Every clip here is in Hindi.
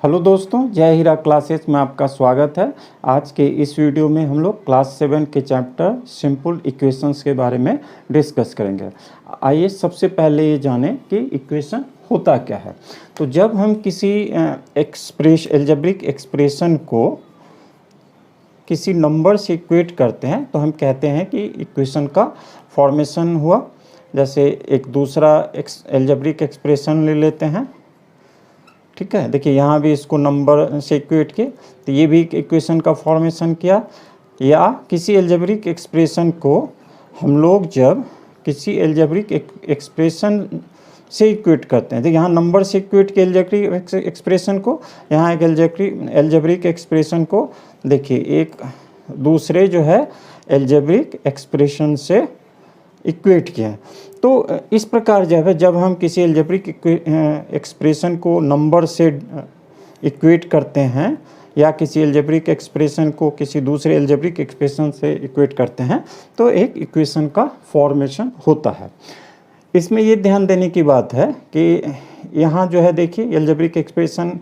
हेलो दोस्तों, जय हीरा क्लासेस में आपका स्वागत है। आज के इस वीडियो में हम लोग क्लास 7 के चैप्टर सिंपल इक्वेशंस के बारे में डिस्कस करेंगे। आइए सबसे पहले ये जानें कि इक्वेशन होता क्या है। तो जब हम किसी एल्जेब्रिक एक्सप्रेशन को किसी नंबर से इक्वेट करते हैं तो हम कहते हैं कि इक्वेशन का फॉर्मेशन हुआ। जैसे एक दूसरा एल्जेब्रिक एक्सप्रेशन ले लेते हैं, ठीक है। देखिए यहाँ भी इसको नंबर से इक्वेट किए तो ये भी इक्वेशन का फॉर्मेशन किया। या किसी एल्जेब्रिक एक्सप्रेशन को हम लोग जब किसी एल्जेब्रिक एक्सप्रेशन से इक्वेट करते हैं, तो यहाँ नंबर से इक्वेट किए एल्जेब्रिक एक्सप्रेशन को, यहाँ एक एल्जेब्रिक एक्सप्रेशन को देखिए एक दूसरे जो है एल्जेब्रिक एक्सप्रेशन से इक्वेट किया है। तो इस प्रकार जब हम किसी एल्जेब्रिक एक्सप्रेशन को नंबर से इक्वेट करते हैं या किसी एल्जेब्रिक एक्सप्रेशन को किसी दूसरे एल्जेब्रिक एक्सप्रेशन से इक्वेट करते हैं तो एक इक्वेशन का फॉर्मेशन होता है। इसमें ये ध्यान देने की बात है कि यहाँ जो है देखिए एल्जेब्रिक एक्सप्रेशन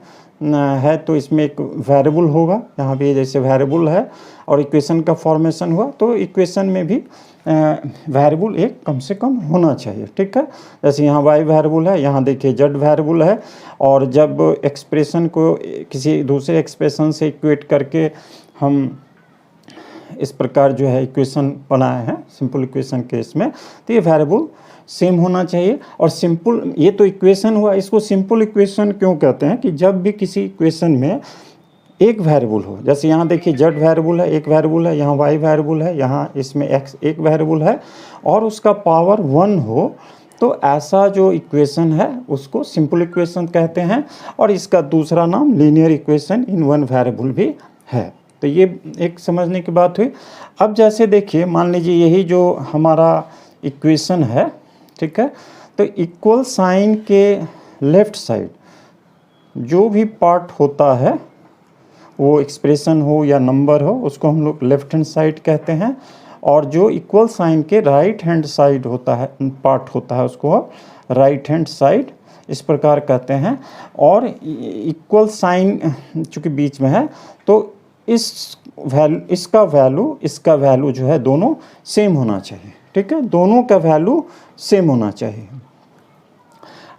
है तो इसमें एक वेरिएबल होगा, यहाँ भी जैसे वेरिएबल है और इक्वेशन का फॉर्मेशन हुआ तो इक्वेशन में भी वेरिएबल एक कम से कम होना चाहिए, ठीक है। जैसे यहाँ y वेरिएबल है, यहाँ देखिए z वेरिएबल है, और जब एक्सप्रेशन को किसी दूसरे एक्सप्रेशन से इक्वेट करके हम इस प्रकार जो है इक्वेशन बनाए हैं सिंपल इक्वेशन केस में, तो ये वेरिएबल सेम होना चाहिए। और सिंपल ये तो इक्वेशन हुआ, इसको सिंपल इक्वेशन क्यों कहते हैं कि जब भी किसी इक्वेशन में एक वेरिएबल हो, जैसे यहाँ देखिए z वेरिएबल है, एक वेरिएबल है, यहाँ y वेरिएबल है, यहाँ इसमें x एक वेरिएबल है और उसका पावर 1 हो, तो ऐसा जो इक्वेशन है उसको सिंपल इक्वेशन कहते हैं। और इसका दूसरा नाम linear equation in one variable भी है। तो ये एक समझने की बात हुई। अब जैसे देखिए मान लीजिए यही जो हमारा इक्वेशन है, ठीक है, तो इक्वल साइन के लेफ्ट साइड जो भी पार्ट होता है वो एक्सप्रेशन हो या नंबर हो उसको हम लोग लेफ्ट हैंड साइड कहते हैं, और जो इक्वल साइन के राइट हैंड साइड होता है पार्ट होता है उसको राइट हैंड साइड इस प्रकार कहते हैं। और इक्वल साइन चूँकि बीच में है तो इसका वैल्यू जो है दोनों सेम होना चाहिए, ठीक है, दोनों का वैल्यू सेम होना चाहिए।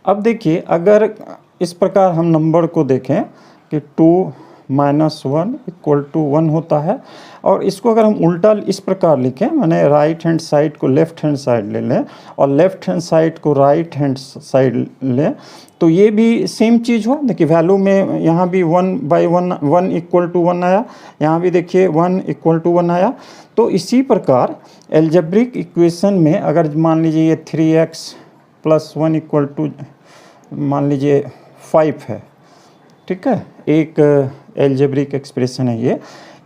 अब देखिए अगर इस प्रकार हम नंबर को देखें कि 2 - 1 = 1 होता है, और इसको अगर हम उल्टा इस प्रकार लिखें, माने राइट हैंड साइड को लेफ़्ट हैंड साइड ले लें और लेफ़्ट हैंड साइड को राइट हैंड साइड लें, तो ये भी सेम चीज़ हो। देखिए वैल्यू में यहाँ भी 1/1 = 1 आया, यहाँ भी देखिए 1 = 1 आया। तो इसी प्रकार एल्जेब्रिक इक्वेशन में अगर मान लीजिए ये 3x + 1 = मान लीजिए 5 है, ठीक है, एक एल्जेब्रिक एक्सप्रेशन है ये,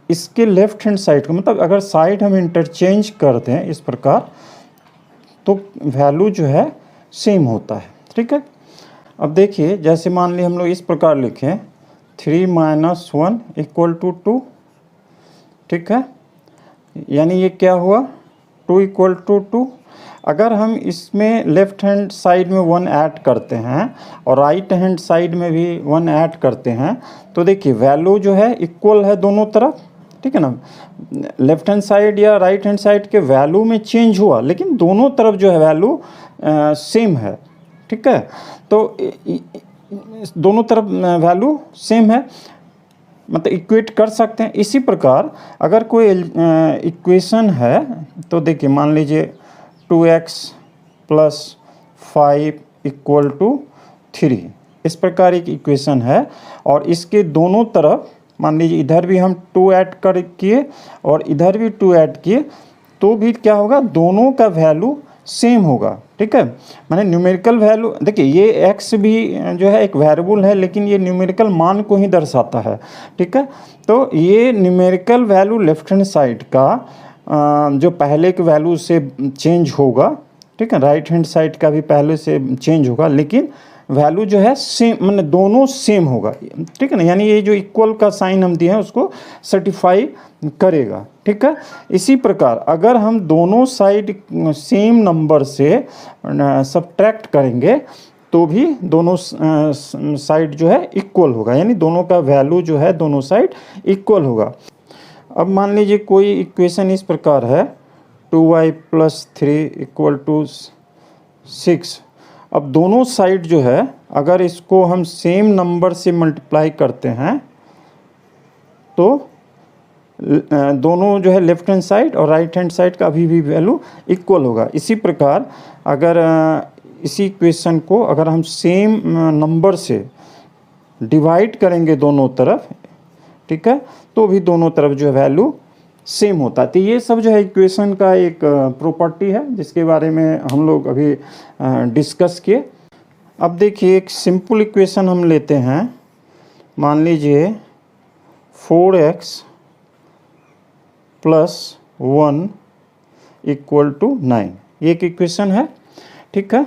इसके लेफ्ट हैंड साइड को मतलब अगर साइड हम इंटरचेंज करते हैं इस प्रकार तो वैल्यू जो है सेम होता है, ठीक है। अब देखिए जैसे मान ली हम लोग इस प्रकार लिखें 3 - 1 = 2, ठीक है, यानी ये क्या हुआ 2 = 2। अगर हम इसमें लेफ़्ट हैंड साइड में 1 ऐड करते हैं और राइट हैंड साइड में भी 1 ऐड करते हैं तो देखिए वैल्यू जो है इक्वल है दोनों तरफ, ठीक है ना। लेफ़्ट हैंड साइड या राइट हैंड साइड के वैल्यू में चेंज हुआ लेकिन दोनों तरफ जो है वैल्यू सेम है, ठीक है। तो दोनों तरफ वैल्यू सेम है, मतलब इक्वेट कर सकते हैं। इसी प्रकार अगर कोई इक्वेशन है तो देखिए मान लीजिए 2x + 5 = 3, इस प्रकार एक इक्वेशन है, और इसके दोनों तरफ मान लीजिए इधर भी हम 2 ऐड कर किए और इधर भी 2 ऐड किए तो भी क्या होगा, दोनों का वैल्यू सेम होगा, ठीक है। माने न्यूमेरिकल वैल्यू देखिए ये x भी जो है एक वेरिएबल है लेकिन ये न्यूमेरिकल मान को ही दर्शाता है, ठीक है। तो ये numerical value left hand side का जो पहले के वैल्यू से चेंज होगा, ठीक है, राइट हैंड साइड का भी पहले से चेंज होगा लेकिन वैल्यू जो है सेम, मतलब दोनों सेम होगा, ठीक है ना। यानी ये जो इक्वल का साइन हम दिए हैं उसको सर्टिफाई करेगा, ठीक है। इसी प्रकार अगर हम दोनों साइड सेम नंबर से सब्ट्रैक्ट करेंगे तो भी दोनों साइड जो है इक्वल होगा, यानी दोनों का वैल्यू जो है दोनों साइड इक्वल होगा। अब मान लीजिए कोई इक्वेशन इस प्रकार है 2y + 3 = 6। अब दोनों साइड जो है अगर इसको हम सेम नंबर से मल्टीप्लाई करते हैं तो दोनों जो है लेफ्ट हैंड साइड और राइट हैंड साइड का अभी भी वैल्यू इक्वल होगा। इसी प्रकार अगर इसी इक्वेशन को अगर हम सेम नंबर से डिवाइड करेंगे दोनों तरफ, ठीक है, तो भी दोनों तरफ जो है वैल्यू सेम होता है। तो ये सब जो है इक्वेशन का एक प्रॉपर्टी है जिसके बारे में हम लोग अभी डिस्कस किए। अब देखिए एक सिंपल इक्वेशन हम लेते हैं, मान लीजिए 4x + 1 = 9, ये एक इक्वेशन है, ठीक है।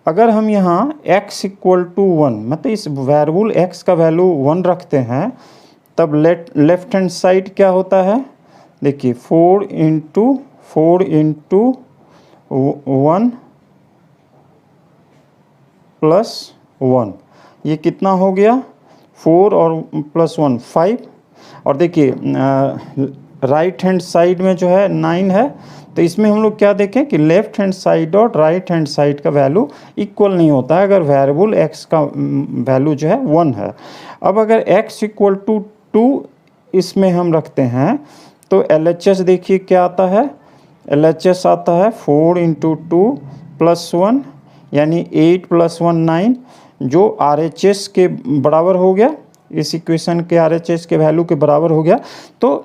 अगर हम यहाँ x = 1 मतलब इस वेरिएबल x का वैल्यू 1 रखते हैं, तब लेफ्ट हैंड साइड क्या होता है, देखिए 4 × 1 + 1, ये कितना हो गया, 4 और +1 5। और देखिए राइट हैंड साइड में जो है 9 है, तो इसमें हम लोग क्या देखें कि लेफ्ट हैंड साइड और राइट हैंड साइड का वैल्यू इक्वल नहीं होता है अगर वेरिएबल x का वैल्यू जो है 1 है। अब अगर x = 2 इसमें हम रखते हैं तो LHS देखिए क्या आता है, LHS आता है 4 × 2 + 1 यानी 8 + 1 9, जो RHS के बराबर हो गया, इस इक्वेशन के RHS के वैल्यू के बराबर हो गया। तो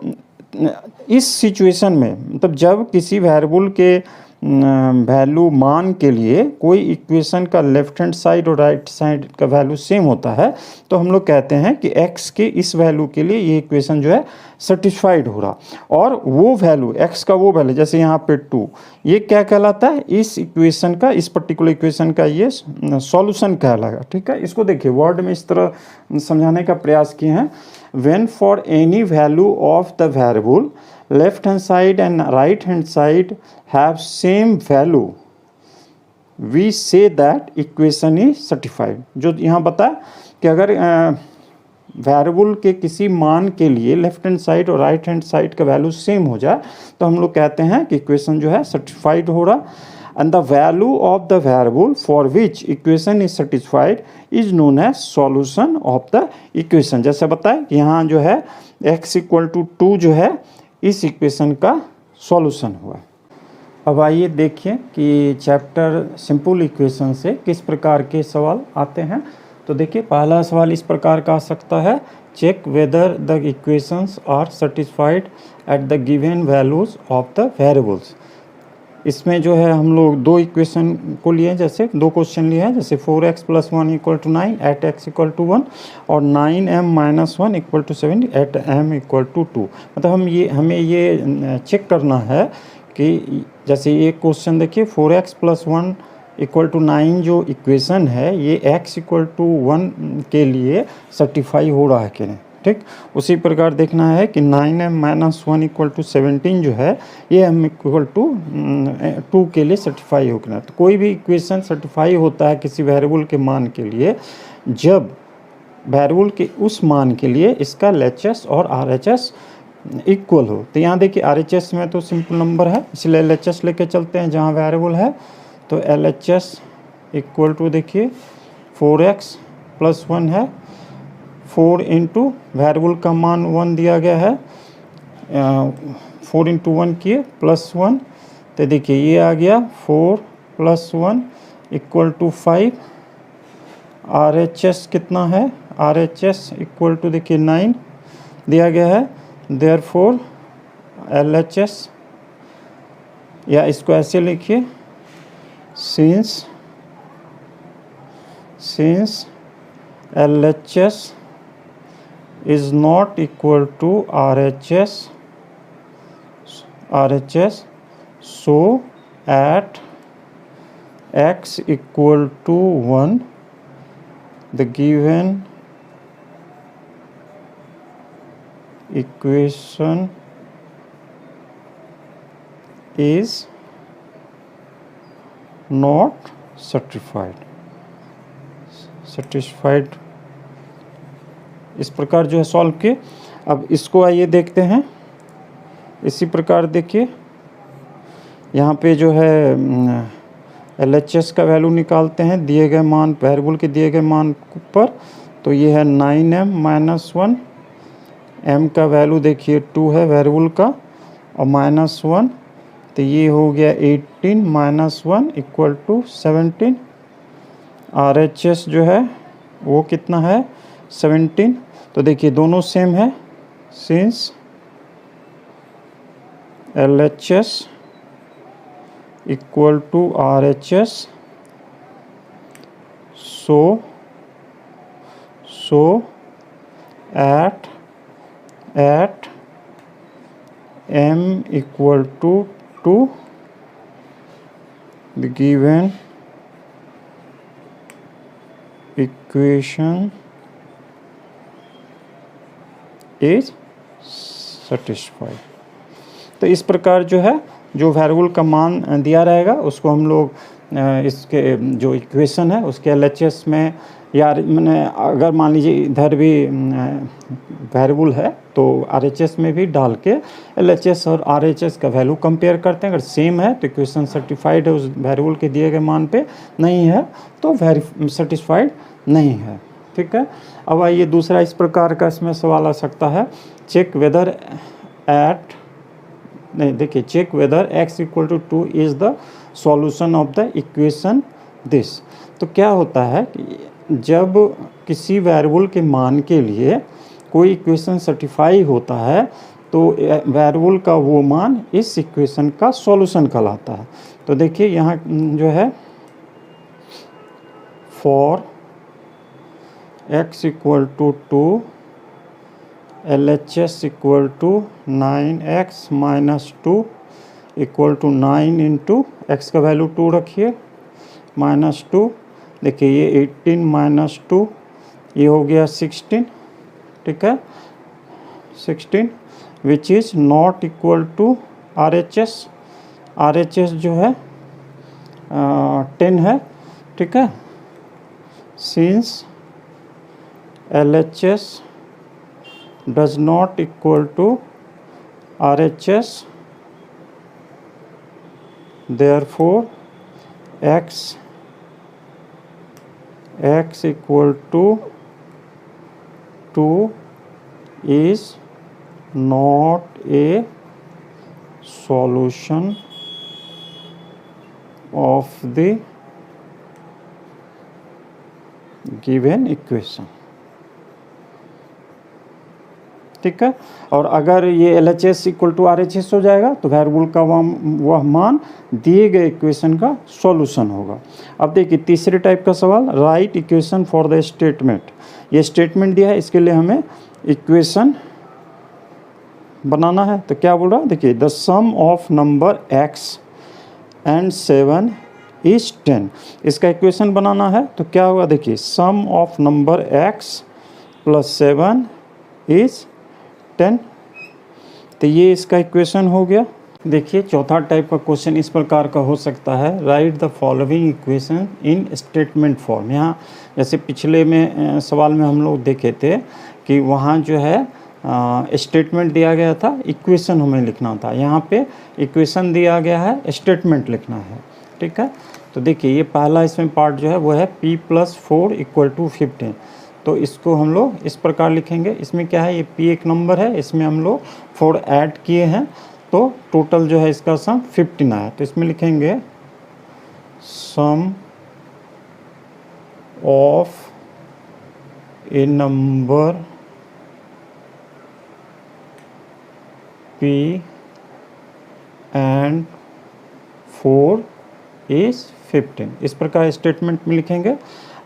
इस सिचुएशन में मतलब जब किसी वेरिएबल के वैल्यू मान के लिए कोई इक्वेशन का लेफ्ट हैंड साइड और राइट साइड का वैल्यू सेम होता है, तो हम लोग कहते हैं कि x के इस वैल्यू के लिए ये इक्वेशन जो है सेटिस्फाइड हो रहा। और वो वैल्यू x का वो वैल्यू जैसे यहाँ पे 2, ये क्या कहलाता है, इस इक्वेशन का, इस पर्टिकुलर इक्वेशन का ये सॉल्यूशन कहलाएगा, ठीक है। इसको देखिए वर्ड में इस तरह समझाने का प्रयास किए हैं, when for any value of the variable left hand side and right hand side have same value we say that equation is satisfied। जो यहाँ बताया कि अगर वेरिएबल के किसी मान के लिए लेफ्ट हैंड साइड और राइट हैंड साइड का वैल्यू सेम हो जाए तो हम लोग कहते हैं कि इक्वेशन जो है सेटिस्फाइड हो रहा। And the value of the variable for which equation is satisfied is known as solution of the equation. जैसे बताए कि यहाँ जो है x = 2 जो है इस इक्वेशन का सॉल्यूशन हुआ। अब आइए देखिए कि चैप्टर सिंपल इक्वेशन से किस प्रकार के सवाल आते हैं। तो देखिए पहला सवाल इस प्रकार का आ सकता है, check whether the equations are satisfied at the given values of the variables. इसमें जो है हम लोग दो इक्वेशन को लिए, जैसे दो क्वेश्चन लिए हैं, जैसे 4x + 1 = 9 एट x = 1 और 9m - 1 = 7 एट m = 2। मतलब हमें ये चेक करना है कि जैसे ये क्वेश्चन देखिए 4x + 1 = 9 जो इक्वेशन है ये x = 1 के लिए सर्टिफाई हो रहा है कि नहीं, ठीक। उसी प्रकार देखना है कि 9m - 1 = 17 जो है ये m = 2 के लिए सर्टिफाई हो गया। तो कोई भी इक्वेशन सर्टिफाई होता है किसी वेरिएबल के मान के लिए जब वेरिएबल के उस मान के लिए इसका LHS और RHS इक्वल हो। तो यहाँ देखिए RHS में तो सिंपल नंबर है, इसलिए LHS लेके चलते हैं जहाँ वेरिएबल है। तो LHS = देखिए 4x + 1 है, 4 × वेरिएबल का मान 1 दिया गया है, 4 × 1 किए +1, तो देखिए ये आ गया 4 + 1 = 5। RHS कितना है, RHS = देखिए 9 दिया गया है। Therefore LHS, या इसको ऐसे लिखिए, since LHS is not equal to RHS, so at x = 1 the given equation is not satisfied। Satisfied, इस प्रकार जो है सॉल्व किए। अब इसको आइए देखते हैं। इसी प्रकार देखिए यहाँ पे जो है LHS का वैल्यू निकालते हैं दिए गए मान, वेरिएबल के दिए गए मान पर। तो ये है 9m-1, m का वैल्यू देखिए 2 है वेरिएबल का, और -1, तो ये हो गया 18 -1 इक्वल टू 17। RHS जो है वो कितना है 17। तो देखिए दोनों सेम है, since LHS equal to RHS, so at m equal to 2, the given equation is satisfied। तो इस प्रकार जो है जो वेरिएबल का मान दिया रहेगा उसको हम लोग इसके जो इक्वेशन है उसके LHS में, या मैंने अगर मान लीजिए इधर भी वेरिएबल है तो RHS में भी डाल के LHS और RHS का वैल्यू कंपेयर करते हैं। अगर सेम है तो इक्वेशन सर्टिफाइड है, उस वेरिएबल के दिए गए मान पे नहीं है तो सेटिस्फाइड नहीं है। ठीक है। अब आइए दूसरा इस प्रकार का इसमें सवाल आ सकता है, check whether check whether x equal to 2 is the solution of the equation this. तो क्या होता है कि जब किसी वेरिएबल के मान के लिए कोई इक्वेशन सर्टिफाई होता है तो वेरिएबल का वो मान इस इक्वेशन का सॉल्यूशन कहलाता है। तो देखिए यहाँ जो है for x equal to 2, LHS equal to 9x minus 2 equal to 9 into x का वैल्यू 2 रखिए माइनस 2, देखिए ये 18 माइनस 2, ये हो गया 16। ठीक है, 16 which is not equal to RHS। RHS जो है 10 है। ठीक है, since LHS does not equal to RHS, therefore x equal to 2 is not a solution of the given equation। ठीक है, और अगर ये LHS इक्वल टू RHS हो जाएगा तो वेरिएबल का वह मान दिए गए इक्वेशन का सॉल्यूशन होगा। अब देखिए तीसरे टाइप का सवाल, right equation for the statement. ये स्टेटमेंट दिया है, इसके लिए हमें इक्वेशन बनाना है। तो क्या बोल रहा है, देखिए the sum of number x and 7 is 10। इसका इक्वेशन बनाना है तो क्या होगा, देखिए sum of number x plus 7 is 10। तो ये इसका इक्वेशन हो गया। देखिए चौथा टाइप का क्वेश्चन इस प्रकार का हो सकता है, right the following equation in statement form. यहाँ जैसे पिछले में सवाल में हम लोग देखे थे कि वहाँ जो है स्टेटमेंट दिया गया था, इक्वेशन हमें लिखना था। यहाँ पे इक्वेशन दिया गया है, स्टेटमेंट लिखना है। ठीक है, तो देखिए ये पहला इसमें पार्ट जो है वो है p + 4 = 15। तो इसको हम लोग इस प्रकार लिखेंगे। इसमें क्या है, ये p एक नंबर है, इसमें हम लोग 4 ऐड किए हैं तो टोटल जो है इसका सम 15 आया। तो इसमें लिखेंगे sum of a number p and 4 is 15। इस प्रकार स्टेटमेंट में लिखेंगे।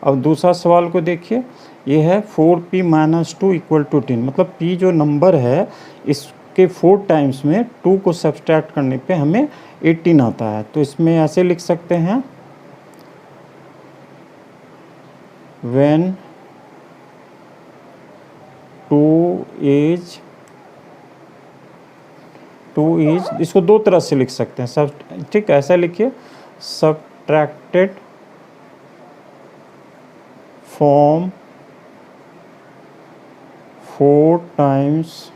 अब दूसरा सवाल को देखिए, ये है 4p - 2 = 10। मतलब p जो नंबर है इसके 4 टाइम्स में 2 को सब्सट्रैक्ट करने पे हमें 18 आता है। तो इसमें ऐसे लिख सकते हैं, when 2 is इसको दो तरह से लिख सकते हैं सब। ठीक है, ऐसा लिखिए subtracted from 4 times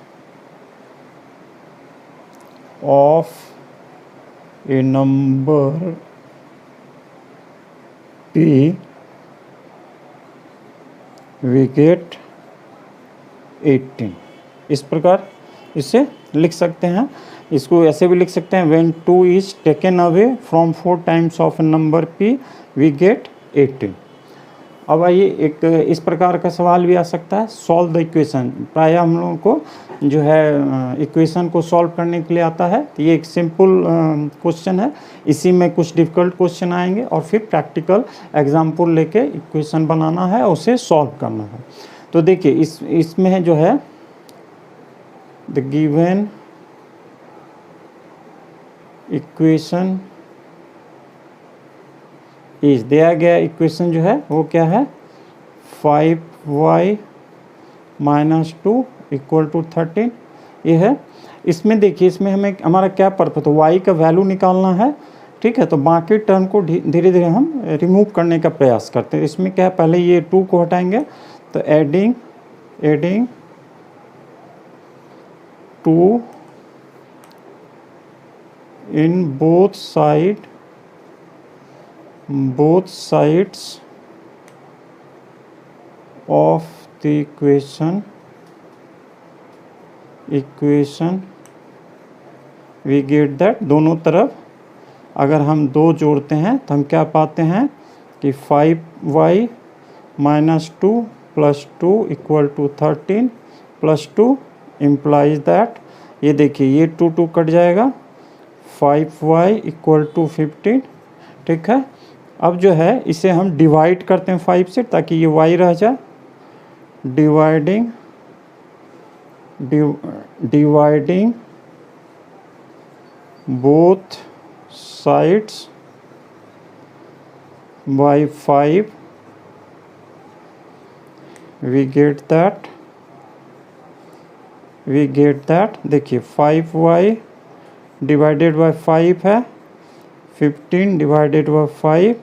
of a number p, we get 18। इस प्रकार इसे लिख सकते हैं। इसको ऐसे भी लिख सकते हैं, when 2 is taken away from 4 times of a number p, we get 18। अब आइए एक इस प्रकार का सवाल भी आ सकता है, सॉल्व द इक्वेशन। प्रायः हम लोगों को जो है इक्वेशन को सॉल्व करने के लिए आता है। तो ये एक सिंपल क्वेश्चन है, इसी में कुछ डिफ़िकल्ट क्वेश्चन आएंगे और फिर प्रैक्टिकल एग्जाम्पल लेके इक्वेशन बनाना है, उसे सॉल्व करना है। तो देखिए इसमें जो है द गिवन इक्वेशन इज, दिया गया इक्वेशन जो है वो क्या है, 5y - 2 = 13 ये है। इसमें देखिए, इसमें हमें हमारा क्या पर्पस है, y का वैल्यू निकालना है, ठीक है। तो बाकी टर्म को धीरे धीरे हम रिमूव करने का प्रयास करते हैं। इसमें क्या है, पहले ये 2 को हटाएंगे, तो adding 2 in both sides of the equation we get that, दोनों तरफ अगर हम 2 जोड़ते हैं तो हम क्या पाते हैं कि 5y - 2 + 2 = 13 + 2 implies that, ये देखिए ये 2 कट जाएगा, 5y = 15, ठीक है। अब जो है इसे हम डिवाइड करते हैं 5 से, ताकि ये y रह जाए। Dividing both sides by 5, we get that देखिए 5y डिवाइडेड बाय 5 है, 15 डिवाइडेड बाय 5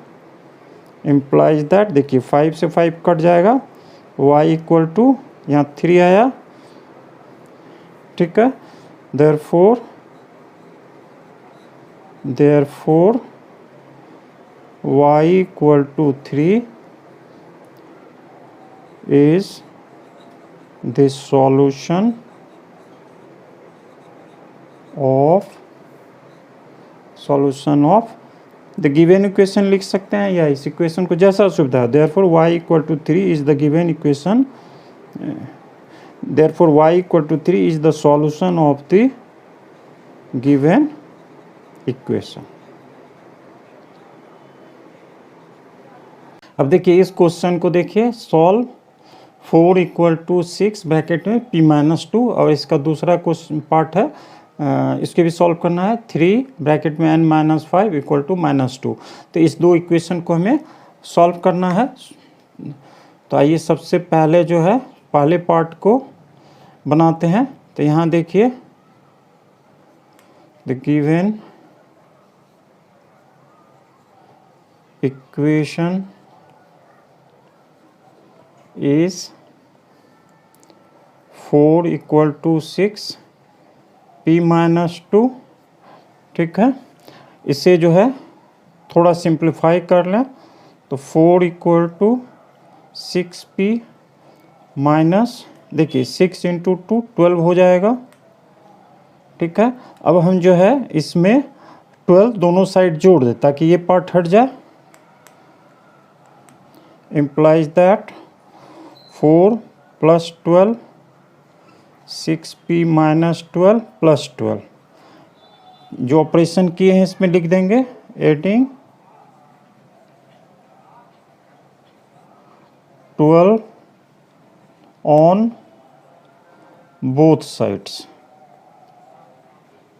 इम्प्लाइज दैट, देखिए 5 से 5 कट जाएगा, y = यहाँ 3 आया, ठीक है। therefore y = 3 is the solution of the given equation लिख सकते हैं, या इस इक्वेशन को जैसा सुविधा है। Therefore y = 3 is the given equation, therefore y = 3 is the solution of the given equation. अब देखिए इस क्वेश्चन को देखिए, सॉल्व 4 = 6 ब्रैकेट में p - 2, और इसका दूसरा क्वेश्चन पार्ट है, इसके भी सॉल्व करना है, 3 ब्रैकेट में n - 5 = -2। तो इस 2 इक्वेशन को हमें सॉल्व करना है। तो आइए सबसे पहले जो है पहले पार्ट को बनाते हैं। तो यहाँ देखिए the given equation is 4 = 6 p - 2, ठीक है। इसे जो है थोड़ा सिंप्लीफाई कर लें, तो 4 = 6p माइनस, देखिए 6 × 2 12 हो जाएगा, ठीक है। अब हम जो है इसमें 12 दोनों साइड जोड़ दें ताकि ये पार्ट हट जाए। implies that 4 + 12 6p - 12 + 12, जो ऑपरेशन किए हैं इसमें लिख देंगे, एडिंग 12 ऑन बोथ साइड्स,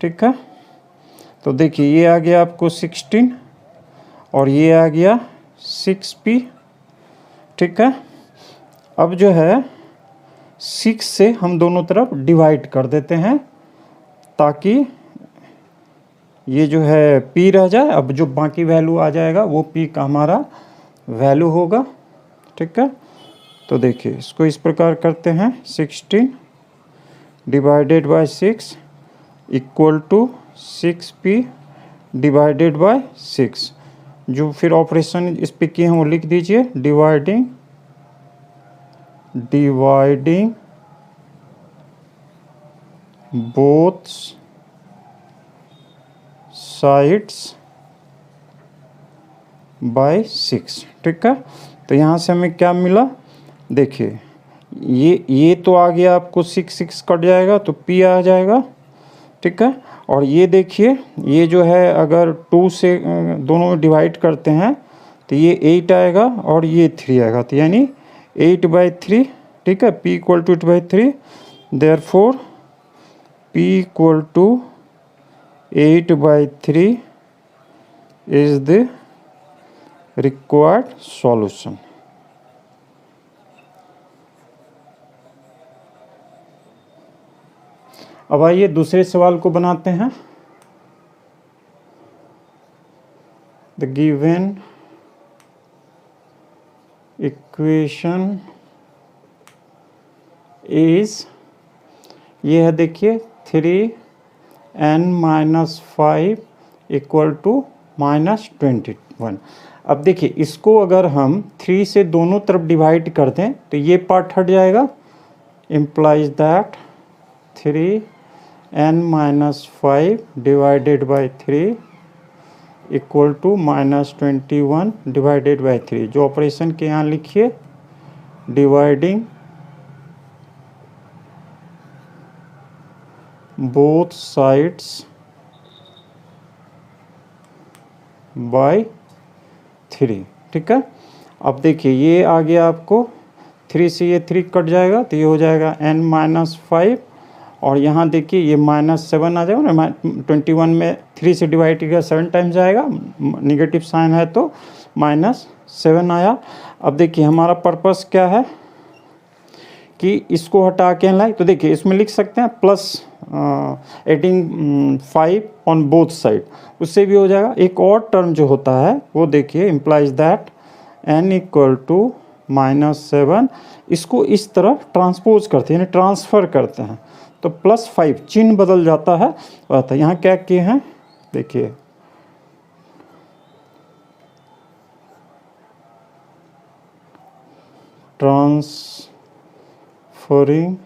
ठीक है। तो देखिए ये आ गया आपको 16 और ये आ गया 6p, ठीक है। अब जो है 6 से हम दोनों तरफ डिवाइड कर देते हैं ताकि ये जो है p रह जाए। अब जो बाकी वैल्यू आ जाएगा वो p का हमारा वैल्यू होगा, ठीक है। तो देखिए इसको इस प्रकार करते हैं 16 divided by 6 equal to 6p divided by 6। जो फिर ऑपरेशन इस पे किए हैं वो लिख दीजिए, डिवाइडिंग बोथ साइड्स बाय 6। ठीक है, तो यहाँ से हमें क्या मिला, देखिए ये तो आ गया आपको 6 कट जाएगा तो p आ जाएगा। ठीक है, और ये देखिए ये जो है अगर 2 से दोनों में डिवाइड करते हैं तो ये 8 आएगा और ये 3 आएगा, तो यानी 8/3। ठीक है, p equal to 8/3, therefore p equal to 8/3 is the required solution. अब आइए दूसरे सवाल को बनाते हैं। द गिवन इक्वेशन इज, ये है देखिए 3n-5 इक्वल टू -21। अब देखिए इसको अगर हम 3 से दोनों तरफ डिवाइड कर दें तो ये पार्ट हट जाएगा, implies that 3n-5 divided by 3 equal to -21 divided by 3। जो ऑपरेशन के यहाँ लिखिए, डिवाइडिंग बोथ साइड्स बाय 3। ठीक है, अब देखिए ये आ गया आपको 3 से ये 3 कट जाएगा तो ये हो जाएगा n-5, और यहाँ देखिए ये -7 आ जाएगा ना, 21 में 3 से डिवाइड किया 7 टाइम्स आएगा, निगेटिव साइन है तो -7 आया। अब देखिए हमारा पर्पस क्या है कि इसको हटा के लाए, तो देखिए इसमें लिख सकते हैं plus adding 5 on both side, उससे भी हो जाएगा। एक और टर्म जो होता है वो देखिए, implies that n equal to -7, इसको इस तरफ ट्रांसपोज करते हैं यानी ट्रांसफ़र करते हैं तो +5 चिन्ह बदल जाता है। तो यहाँ क्या किए हैं देखिए, ट्रांसफरिंग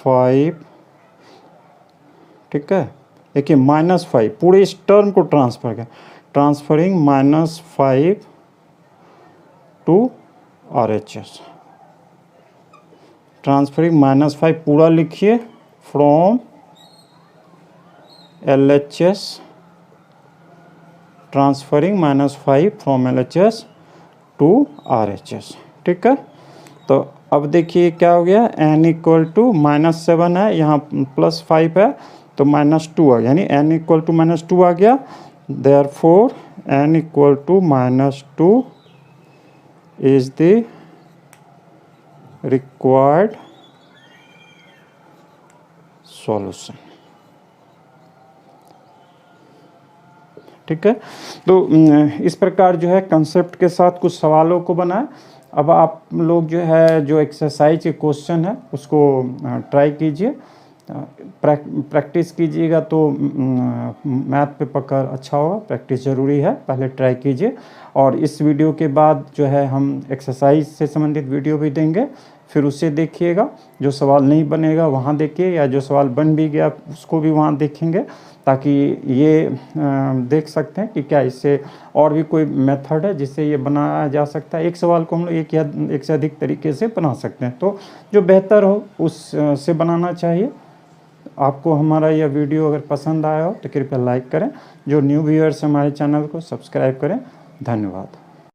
5। ठीक है, देखिए -5 पूरे इस टर्म को ट्रांसफर कर, ट्रांसफरिंग -5 टू RHS, ट्रांसफरिंग -5 पूरा लिखिए from LHS, transferring -5 from LHS to RHS। ठीक है, तो अब देखिए क्या हो गया, n इक्वल टू -7 है, यहाँ +5 है तो -2 आ गया, यानी n इक्वल टू -2 आ गया, therefore n equal to -2 is the required solution. ठीक है, तो इस प्रकार जो है कंसेप्ट के साथ कुछ सवालों को बनाए। अब आप लोग जो है जो एक्सरसाइज के क्वेश्चन है उसको ट्राई कीजिए, प्रैक्टिस कीजिएगा तो मैथ पे पकड़ अच्छा होगा। प्रैक्टिस ज़रूरी है, पहले ट्राई कीजिए। और इस वीडियो के बाद जो है हम एक्सरसाइज से संबंधित वीडियो भी देंगे, फिर उसे देखिएगा। जो सवाल नहीं बनेगा वहाँ देखिए, या जो सवाल बन भी गया उसको भी वहाँ देखेंगे, ताकि ये देख सकते हैं कि क्या इससे और भी कोई मेथड है जिससे ये बनाया जा सकता है। एक सवाल को हम लोग एक या एक से अधिक तरीके से बना सकते हैं, तो जो बेहतर हो उससे बनाना चाहिए। आपको हमारा यह वीडियो अगर पसंद आया हो तो कृपया लाइक करें। जो न्यू व्यूअर्स हमारे चैनल को सब्सक्राइब करें। धन्यवाद।